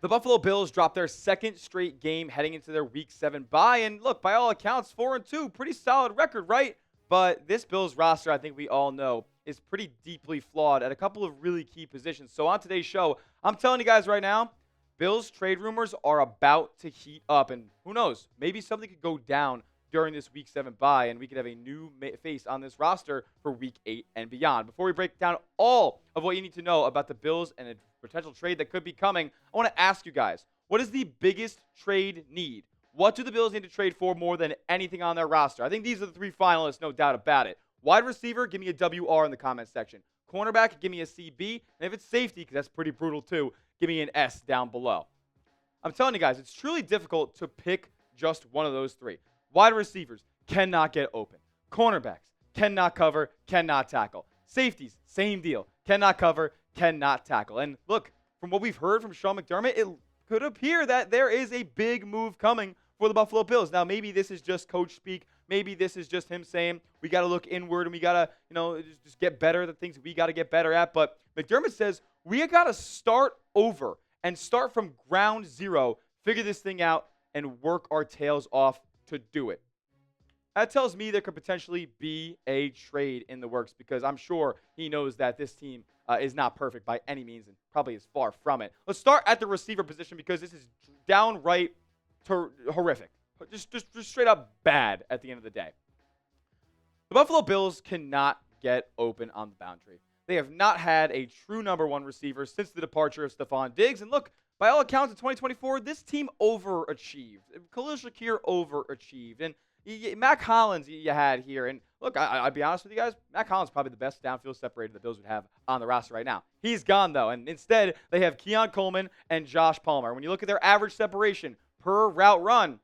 The Buffalo Bills dropped their second straight game heading into their Week 7 bye. And look, by all accounts, 4-2, pretty solid record, right? But this Bills roster, I think we all know, is pretty deeply flawed at a couple of really key positions. So on today's show, I'm telling you guys right now, Bills trade rumors are about to heat up. And who knows, maybe something could go down during this Week 7 bye, and we could have a new face on this roster for Week 8 and beyond. Before we break down all of what you need to know about the Bills and a potential trade that could be coming, I want to ask you guys, what is the biggest trade need? What do the Bills need to trade for more than anything on their roster? I think these are the three finalists, no doubt about it. Wide receiver, give me a WR in the comment section. Cornerback, give me a CB. And if it's safety, because that's pretty brutal too, give me an S down below. I'm telling you guys, it's truly difficult to pick just one of those three. Wide receivers cannot get open. Cornerbacks cannot cover, cannot tackle. Safeties, same deal. Cannot cover, cannot tackle. And look, from what we've heard from Sean McDermott, it could appear that there is a big move coming for the Buffalo Bills. Now, maybe this is just coach speak. Maybe this is just him saying we got to look inward and we got to, just get better at the things we got to get better at. But McDermott says we got to start over and start from ground zero, figure this thing out, and work our tails off to do it. That tells me there could potentially be a trade in the works because I'm sure he knows that this team is not perfect by any means and probably is far from it. Let's start at the receiver position because this is downright horrific. Just straight up bad at the end of the day. The Buffalo Bills cannot get open on the boundary. They have not had a true number one receiver since the departure of Stephon Diggs. And look, by all accounts, in 2024, this team overachieved. Khalil Shakir overachieved. And Mac Hollins you had here. And look, I'll be honest with you guys, Mac Hollins is probably the best downfield separator the Bills would have on the roster right now. He's gone, though. And instead, they have Keon Coleman and Josh Palmer. When you look at their average separation per route run,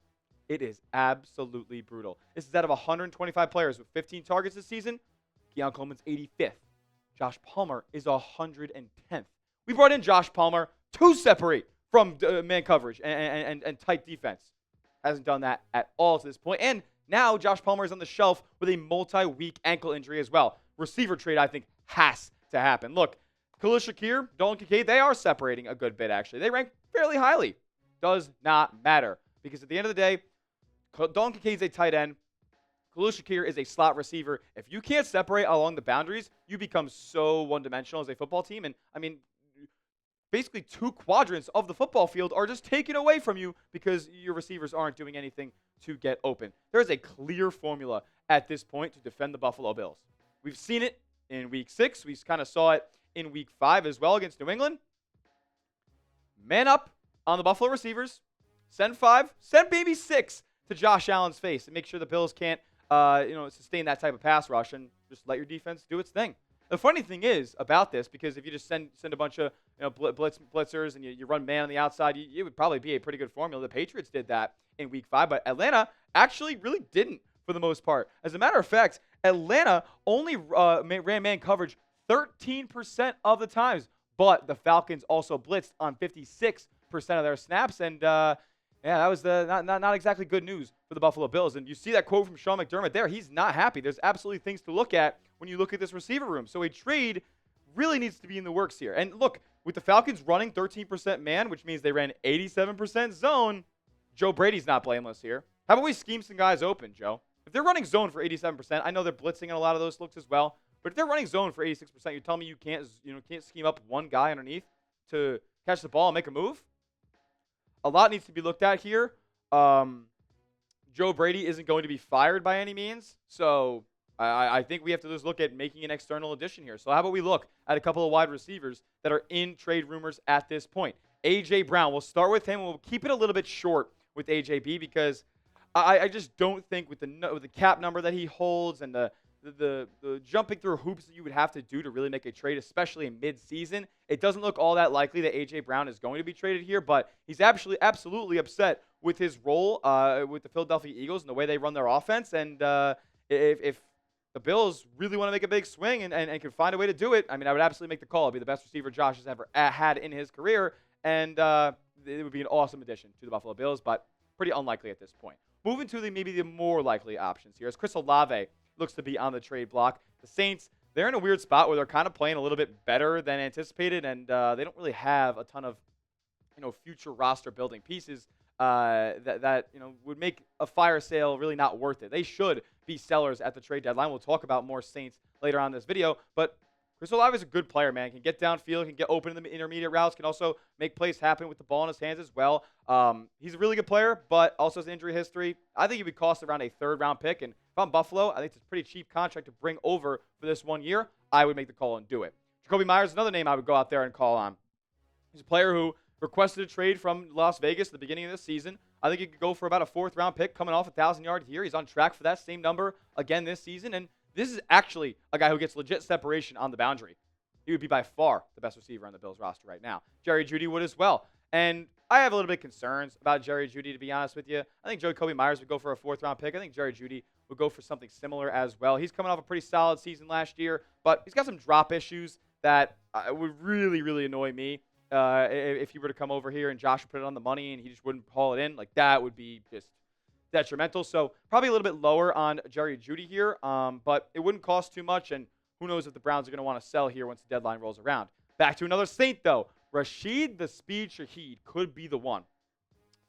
it is absolutely brutal. This is out of 125 players with 15 targets this season. Keon Coleman's 85th. Josh Palmer is 110th. We brought in Josh Palmer to separate from man coverage and tight defense. Hasn't done that at all to this point. And now Josh Palmer is on the shelf with a multi-week ankle injury as well. Receiver trade, I think, has to happen. Look, Khalil Shakir, Dalton Kincaid, they are separating a good bit, actually. They rank fairly highly. Does not matter. Because at the end of the day, Dalton Kincaid's a tight end. Khalil Shakir is a slot receiver. If you can't separate along the boundaries, you become so one-dimensional as a football team. And, basically 2 quadrants of the football field are just taken away from you because your receivers aren't doing anything to get open. There is a clear formula at this point to defend the Buffalo Bills. We've seen it in Week 6. We kind of saw it in Week 5 as well against New England. Man up on the Buffalo receivers. Send 5. Send maybe 6 to Josh Allen's face and make sure the Bills can't sustain that type of pass rush and just let your defense do its thing. The funny thing is about this, because if you just send a bunch of blitzers and you run man on the outside, it would probably be a pretty good formula. The Patriots did that in Week 5, but Atlanta actually really didn't for the most part. As a matter of fact, Atlanta only ran man coverage 13% of the times, but the Falcons also blitzed on 56% of their snaps, and that was not exactly good news for the Buffalo Bills. And you see that quote from Sean McDermott there. He's not happy. There's absolutely things to look at when you look at this receiver room. So a trade really needs to be in the works here. And look, with the Falcons running 13% man, which means they ran 87% zone, Joe Brady's not blameless here. How about we scheme some guys open, Joe? If they're running zone for 87%, I know they're blitzing in a lot of those looks as well, but if they're running zone for 86%, you tell me you can't scheme up one guy underneath to catch the ball and make a move? A lot needs to be looked at here. Joe Brady isn't going to be fired by any means, so I think we have to just look at making an external addition here. So how about we look at a couple of wide receivers that are in trade rumors at this point. A.J. Brown, we'll start with him. We'll keep it a little bit short with AJB because I just don't think with the cap number that he holds and the jumping through hoops that you would have to do to really make a trade, especially in mid-season, it doesn't look all that likely that A.J. Brown is going to be traded here, but he's actually absolutely upset with his role with the Philadelphia Eagles and the way they run their offense, and if the Bills really want to make a big swing and can find a way to do it, I would absolutely make the call. It'd be the best receiver Josh has ever had in his career, and it would be an awesome addition to the Buffalo Bills, but pretty unlikely at this point. Moving to maybe the more likely options here is Chris Olave looks to be on the trade block. The Saints, they're in a weird spot where they're kind of playing a little bit better than anticipated, and they don't really have a ton of future roster building pieces that would make a fire sale really not worth it. They should be sellers at the trade deadline. We'll talk about more Saints later on in this video, but Chris Olave is a good player, man. Can get downfield, can get open in the intermediate routes, can also make plays happen with the ball in his hands as well. He's a really good player, but also has injury history. I think he would cost around a third-round pick, and if I'm Buffalo, I think it's a pretty cheap contract to bring over for this 1 year. I would make the call and do it. Jakobi Meyers is another name I would go out there and call on. He's a player who requested a trade from Las Vegas at the beginning of the season. I think he could go for about a fourth-round pick coming off 1,000 yards here. He's on track for that same number again this season, and this is actually a guy who gets legit separation on the boundary. He would be by far the best receiver on the Bills roster right now. Jerry Jeudy would as well. And I have a little bit of concerns about Jerry Jeudy, to be honest with you. I think Jakobi Meyers would go for a fourth-round pick. I think Jerry Jeudy would go for something similar as well. He's coming off a pretty solid season last year, but he's got some drop issues that would really, really annoy me if he were to come over here and Josh would put it on the money and he just wouldn't haul it in. Like, that would be just detrimental. So probably a little bit lower on Jerry Jeudy here, but it wouldn't cost too much, and who knows if the Browns are going to want to sell here once the deadline rolls around. Back to another Saint, though. Rashid the Speed Shaheed could be the one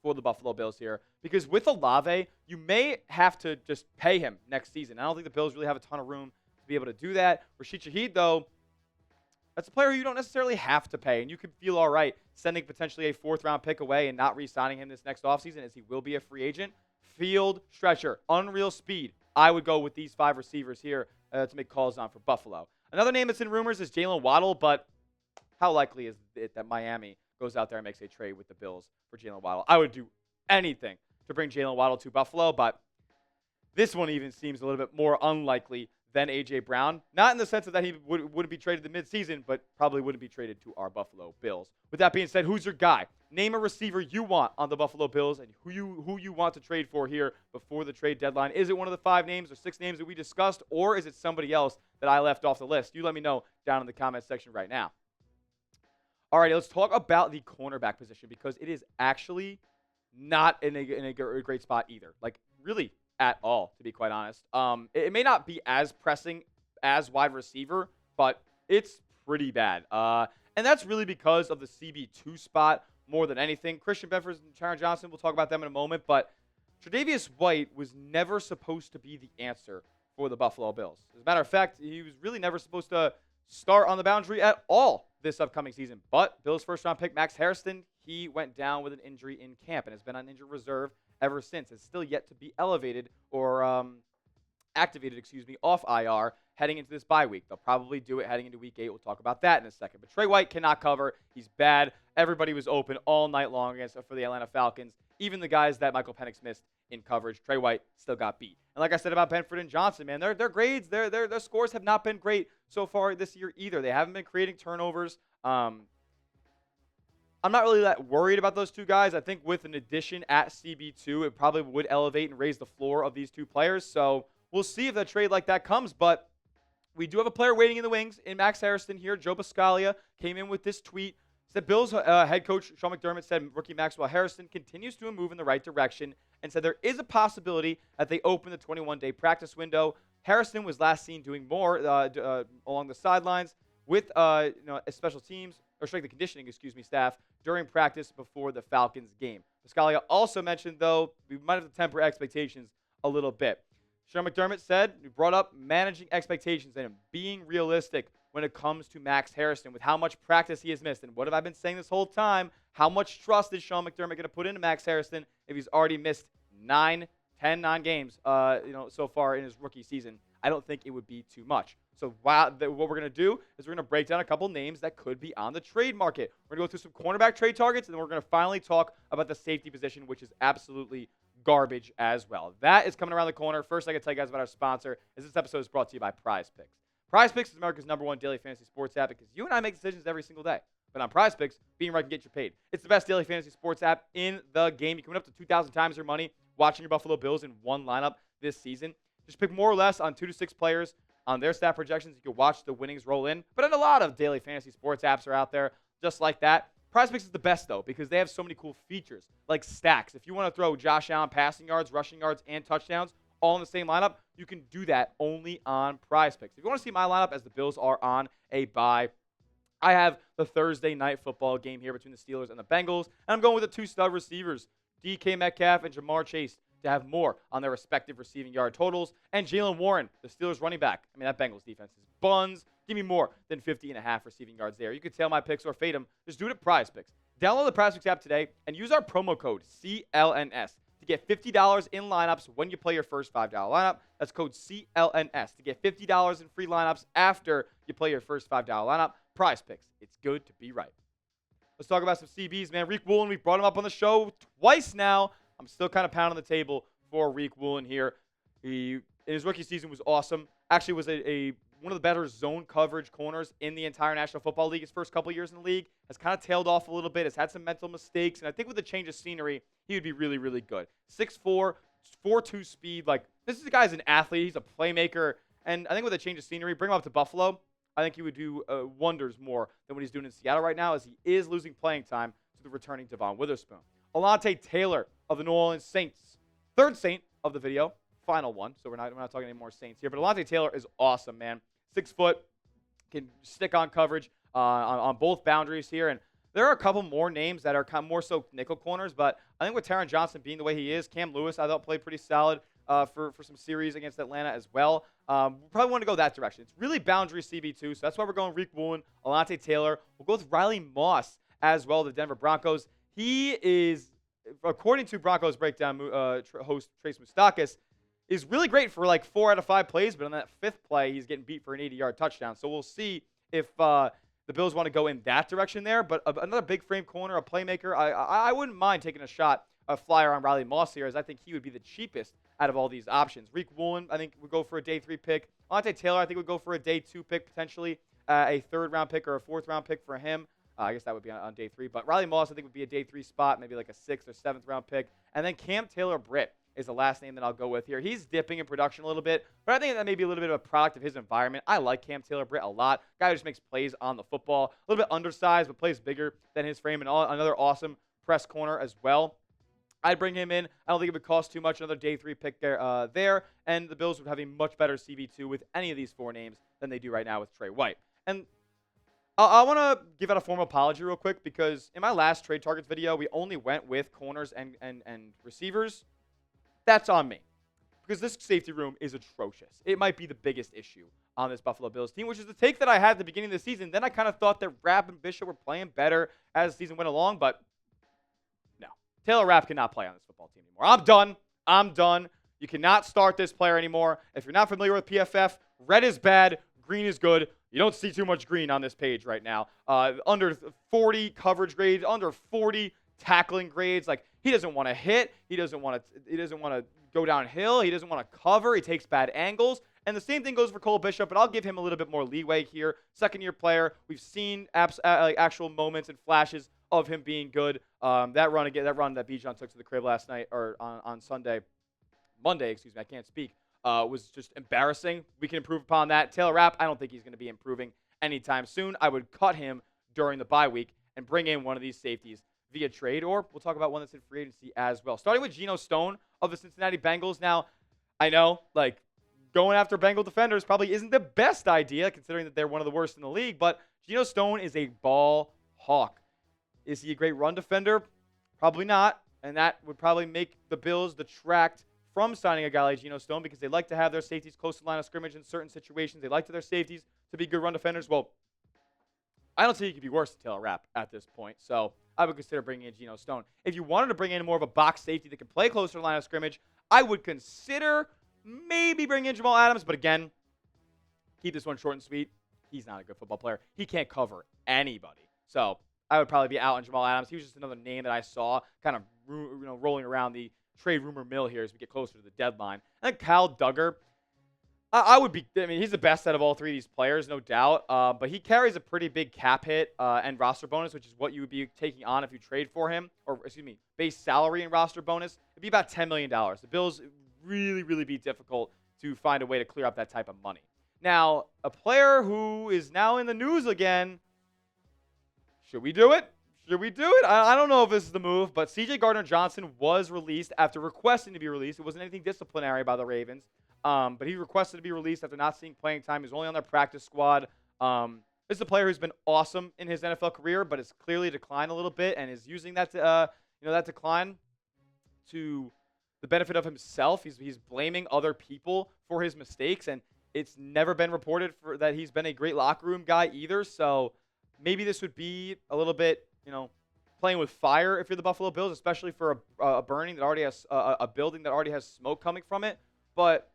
for the Buffalo Bills here, because with Olave, you may have to just pay him next season. I don't think the Bills really have a ton of room to be able to do that. Rashid Shaheed, though, that's a player who you don't necessarily have to pay, and you could feel all right sending potentially a fourth-round pick away and not re-signing him this next offseason, as he will be a free agent. Field stretcher, unreal speed. I would go with these 5 receivers here to make calls on for Buffalo. Another name that's in rumors is Jaylen Waddle, but how likely is it that Miami goes out there and makes a trade with the Bills for Jaylen Waddle? I would do anything to bring Jaylen Waddle to Buffalo, but this one even seems a little bit more unlikely than A.J. Brown. Not in the sense that he wouldn't be traded in midseason, but probably wouldn't be traded to our Buffalo Bills. With that being said, who's your guy? Name a receiver you want on the Buffalo Bills and who you want to trade for here before the trade deadline. Is it one of the 5 names or 6 names that we discussed, or is it somebody else that I left off the list? You let me know down in the comment section right now. All right, let's talk about the cornerback position, because it is actually not in a great spot either. Like, really at all, to be quite honest. It may not be as pressing as wide receiver, but it's pretty bad. And that's really because of the CB2 spot more than anything. Christian Benford and Taron Johnson, we'll talk about them in a moment, but Tre'Davious White was never supposed to be the answer for the Buffalo Bills. As a matter of fact, he was really never supposed to start on the boundary at all this upcoming season. But Bills' first-round pick, Max Harrison, he went down with an injury in camp and has been on injured reserve ever since. It's still yet to be elevated or activated, off IR heading into this bye week. They'll probably do it heading into week 8. We'll talk about that in a second. But Trey White cannot cover. He's bad. Everybody was open all night long for the Atlanta Falcons. Even the guys that Michael Penix missed in coverage, Trey White still got beat. And like I said about Benford and Johnson, man, their grades, their scores have not been great so far this year either. They haven't been creating turnovers. I'm not really that worried about those 2 guys. I think with an addition at CB2, it probably would elevate and raise the floor of these 2 players. So we'll see if a trade like that comes. But we do have a player waiting in the wings in Max Harrison here. Joe Buscaglia came in with this tweet. Said Bills head coach Sean McDermott said rookie Maxwell Harrison continues to move in the right direction, and said there is a possibility that they open the 21-day practice window. Harrison was last seen doing more along the sidelines with special teams or strength and conditioning, staff during practice before the Falcons game. Buscaglia also mentioned, though, we might have to temper expectations a little bit. Sean McDermott said he brought up managing expectations and being realistic when it comes to Max Harrison with how much practice he has missed. And what have I been saying this whole time? How much trust is Sean McDermott going to put into Max Harrison if he's already missed 9 games so far in his rookie season? I don't think it would be too much. So what we're going to do is we're going to break down a couple names that could be on the trade market. We're going to go through some cornerback trade targets, and then we're going to finally talk about the safety position, which is absolutely garbage as well. That is coming around the corner. First, I got to tell you guys about our sponsor, as this episode is brought to you by Prize Picks. Prize Picks is America's #1 daily fantasy sports app, because you and I make decisions every single day. But on Prize Picks, being right can get you paid. It's the best daily fantasy sports app in the game. You can win up to 2,000 times your money watching your Buffalo Bills in one lineup this season. Just pick more or less on 2 to 6 players on their stat projections. You can watch the winnings roll in. But a lot of daily fantasy sports apps are out there just like that. Prize Picks is the best, though, because they have so many cool features, like stacks. If you want to throw Josh Allen passing yards, rushing yards, and touchdowns all in the same lineup, you can do that only on Prize Picks. If you want to see my lineup as the Bills are on a bye, I have the Thursday night football game here between the Steelers and the Bengals, and I'm going with the two stud receivers, DK Metcalf and Jamar Chase, to have more on their respective receiving yard totals, and Jaylen Warren, the Steelers running back. I mean, that Bengals defense is buns. Give me more than 50.5 receiving yards there. You could tail my picks or fade them. Just do it at Prize Picks. Download the Prize Picks app today and use our promo code CLNS to get $50 in lineups when you play your first $5 lineup. That's code CLNS to get $50 in free lineups after you play your first $5 lineup. Prize Picks. It's good to be right. Let's talk about some CBs, man. Riq Woolen, we've brought him up on the show twice now. I'm still kind of pounding the table for Riq Woolen here. He, in his rookie season, was awesome. Actually was one of the better zone coverage corners in the entire National Football League. His first couple years in the league has kind of tailed off a little bit, has had some mental mistakes, and I think with the change of scenery, he would be really, really good. 6'4", 4.2 speed. Like, this guy's an athlete. He's a playmaker, and I think with a change of scenery, bring him up to Buffalo, I think he would do wonders more than what he's doing in Seattle right now, as he is losing playing time to the returning Devon Witherspoon. Alontae Taylor of the New Orleans Saints. Third Saint of the video. Final one. So we're not talking any more Saints here. But Alontae Taylor is awesome, man. 6 foot. Can stick on coverage on both boundaries here. And there are a couple more names that are kind of more so nickel corners. But I think with Taron Johnson being the way he is, Cam Lewis, I thought, played pretty solid for some series against Atlanta as well. We probably want to go that direction. It's really boundary CB2. So that's why we're going Riq Woolen, Alontae Taylor. We'll go with Riley Moss as well, the Denver Broncos. He is, according to Broncos Breakdown host Trace Moustakis, is really great for like 4 out of 5 plays, but on that 5th play, he's getting beat for an 80-yard touchdown. So we'll see if the Bills want to go in that direction there. But another big frame corner, a playmaker, I wouldn't mind taking a flyer on Riley Moss here, as I think he would be the cheapest out of all these options. Riq Woolen, I think, would go for a day 3 pick. Alontae Taylor, I think, would go for a day 2 pick, potentially a 3rd-round pick or a 4th-round pick for him. I guess that would be on day 3. But Riley Moss, I think, would be a day 3 spot, maybe like a 6th or 7th-round pick. And then Cam Taylor-Britt is the last name that I'll go with here. He's dipping in production a little bit, but I think that may be a little bit of a product of his environment. I like Cam Taylor-Britt a lot. Guy who just makes plays on the football. A little bit undersized, but plays bigger than his frame. And another awesome press corner as well. I'd bring him in. I don't think it would cost too much. Another day 3 pick there. And the Bills would have a much better CB2 with any of these 4 names than they do right now with Trey White. And I want to give out a formal apology real quick, because in my last trade targets video, we only went with corners and receivers. That's on me, because this safety room is atrocious. It might be the biggest issue on this Buffalo Bills team, which is the take that I had at the beginning of the season. Then I kind of thought that Rapp and Bishop were playing better as the season went along, but no. Taylor Rapp cannot play on this football team anymore. I'm done. You cannot start this player anymore. If you're not familiar with PFF, red is bad, green is good. You don't see too much green on this page right now. Under 40 coverage grades, under 40 tackling grades. Like, he doesn't want to hit. He doesn't want to go downhill. He doesn't want to cover. He takes bad angles. And the same thing goes for Cole Bishop, but I'll give him a little bit more leeway here. Second-year player. We've seen actual moments and flashes of him being good. That run that Bijan took to the crib last night, or on Monday, excuse me, I can't speak, was just embarrassing. We can improve upon that. Taylor Rapp, I don't think he's going to be improving anytime soon. I would cut him during the bye week and bring in one of these safeties via trade, or we'll talk about one that's in free agency as well. Starting with Geno Stone of the Cincinnati Bengals. Now, I know, like, going after Bengal defenders probably isn't the best idea, considering that they're one of the worst in the league, but Geno Stone is a ball hawk. Is he a great run defender? Probably not, and that would probably make the Bills detract from signing a guy like Geno Stone, because they like to have their safeties close to the line of scrimmage in certain situations. They like their safeties to be good run defenders. Well, I don't think he could be worse than Taylor Rapp at this point, so I would consider bringing in Geno Stone. If you wanted to bring in more of a box safety that can play closer to the line of scrimmage, I would consider maybe bringing in Jamal Adams, but again, keep this one short and sweet. He's not a good football player. He can't cover anybody. So I would probably be out on Jamal Adams. He was just another name that I saw kind of rolling around the trade rumor mill here as we get closer to the deadline. And then Kyle Duggar, he's the best out of all 3 of these players, no doubt. But he carries a pretty big cap hit and roster bonus, which is what you would be taking on if you trade for him, or base salary and roster bonus. It'd be about $10 million. The Bills really, really be difficult to find a way to clear up that type of money. Now, a player who is now in the news again, should we do it? I don't know if this is the move, but C.J. Gardner-Johnson was released after requesting to be released. It wasn't anything disciplinary by the Ravens, but he requested to be released after not seeing playing time. He was only on their practice squad. This is a player who's been awesome in his NFL career, but has clearly declined a little bit and is using that to, that decline to the benefit of himself. He's blaming other people for his mistakes, and it's never been reported that he's been a great locker room guy either. So maybe this would be a little bit, playing with fire if you're the Buffalo Bills, especially for a burning that already has a building that already has smoke coming from it. But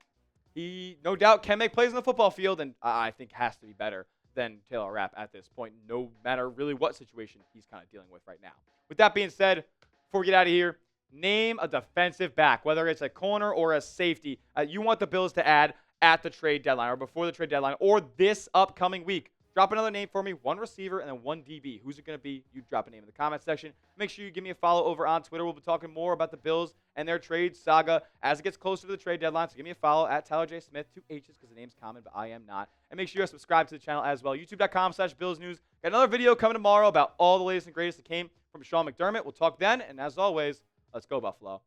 he no doubt can make plays on the football field, and I think has to be better than Taylor-Britt at this point, no matter really what situation he's kind of dealing with right now. With that being said, before we get out of here, name a defensive back, whether it's a corner or a safety, you want the Bills to add at the trade deadline or before the trade deadline or this upcoming week. Drop another name for me, one receiver and then one DB. Who's it going to be? You drop a name in the comment section. Make sure you give me a follow over on Twitter. We'll be talking more about the Bills and their trade saga as it gets closer to the trade deadline. So give me a follow at Tyler J. Smith, 2 H's because the name's common, but I am not. And make sure you subscribe to the channel as well. YouTube.com/Bills News. Got another video coming tomorrow about all the latest and greatest that came from Sean McDermott. We'll talk then. And as always, let's go, Buffalo.